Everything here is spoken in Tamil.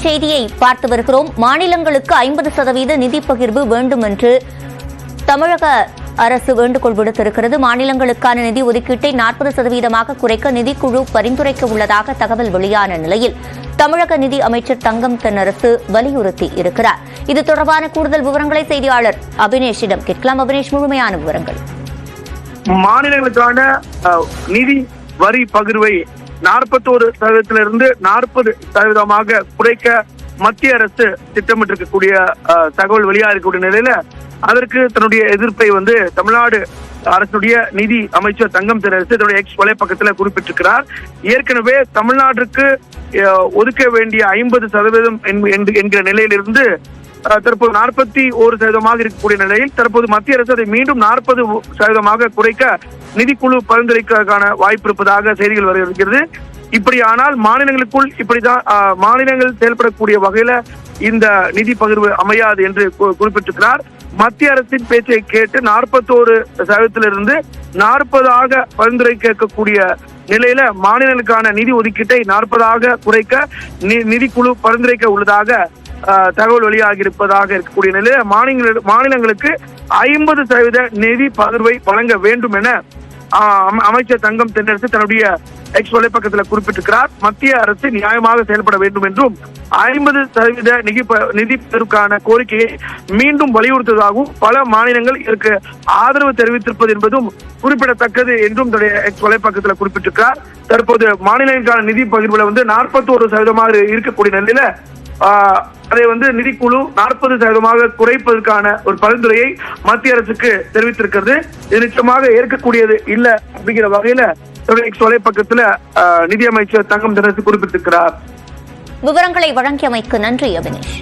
செய்தியை பார்த்து வருகிறோம். மாநிலங்களுக்கு 50% நிதி பகிர்வு வேண்டும் என்று தமிழக அரசு வேண்டுகோள் விடுத்திருக்கிறது. மாநிலங்களுக்கான நிதி ஒதுக்கீட்டை 40% குறைக்க நிதிக்குழு பரிந்துரைக்க உள்ளதாக தகவல் வெளியான நிலையில் தமிழக நிதி அமைச்சர் தங்கம் தென்னரசு வலியுறுத்தி இருக்கிறார். இது தொடர்பான கூடுதல் விவரங்களை செய்தியாளர் அபினேஷிடம் கேட்கலாம். அபினேஷ், முழுமையான விவரங்கள். மாநிலங்களுக்கான நிதி வரி பகிர்வை 41%இருந்து 40% குறைக்க மத்திய அரசு திட்டமிட்டிருக்கக்கூடிய தகவல் வெளியாக இருக்கக்கூடிய நிலையில அதற்கு தன்னுடைய எதிர்ப்பை தமிழ்நாடு அரசுடைய நிதி அமைச்சர் தங்கம் தென்னரசு தன்னுடைய எக்ஸ் வலைப்பக்கத்துல குறிப்பிட்டிருக்கிறார். ஏற்கனவே தமிழ்நாட்டிற்கு ஒதுக்க வேண்டிய 50% என்கிற நிலையிலிருந்து தற்போது 41% இருக்கக்கூடிய நிலையில் தற்போது மத்திய அரசு அதை மீண்டும் 40% குறைக்க நிதிக்குழு பரிந்துரைக்கான வாய்ப்பு இருப்பதாக செய்திகள் வருகிறது. இப்படியானால் மாநிலங்களுக்குள் இப்படிதான் மாநிலங்கள் செயல்படக்கூடிய வகையில இந்த நிதி பகிர்வு அமையாது என்று குறிப்பிட்டிருக்கிறார். மத்திய அரசின் பேச்சை கேட்டு 41%இருந்து 40% பரிந்துரை கேட்கக்கூடிய நிலையில மாநிலங்களுக்கான நிதி ஒதுக்கீட்டை 40% குறைக்க நிதிக்குழு பரிந்துரைக்க உள்ளதாக தகவல் வெளியாகி இருப்பதாக இருக்கக்கூடிய நிலையில மாநிலங்களுக்கு 50% நிதி பகிர்வை வழங்க வேண்டும் என அமைச்சர் தங்கம் தென்னரசு தன்னுடைய எக்ஸ் வலைப்பக்கத்துல குறிப்பிட்டிருக்கிறார். மத்திய அரசு நியாயமாக செயல்பட வேண்டும் என்றும் 50% நிதி பகிர்வுக்கான கோரிக்கையை மீண்டும் வலியுறுத்துவதாகவும் பல மாநிலங்கள் இதற்கு ஆதரவு தெரிவித்திருப்பது என்பதும் குறிப்பிடத்தக்கது என்றும் தன்னுடைய எக்ஸ் வலைப்பக்கத்துல குறிப்பிட்டிருக்கிறார். தற்போது மாநிலங்களுக்கான நிதி பகிர்வுல 41% இருக்கக்கூடிய நிலையில அதை நிதிக்குழு 40% குறைப்பதற்கான ஒரு பரிந்துரையை மத்திய அரசுக்கு தெரிவித்திருக்கிறது. இது நிச்சயமாக ஏற்கக்கூடியது இல்ல அப்படிங்கிற வகையில எக்ஸ் வலைப்பக்கத்துல நிதியமைச்சர் தங்கம் தென்னரசு குறிப்பிட்டிருக்கிறார். விவரங்களை வழங்கியமைக்கு நன்றி அபினேஷ்.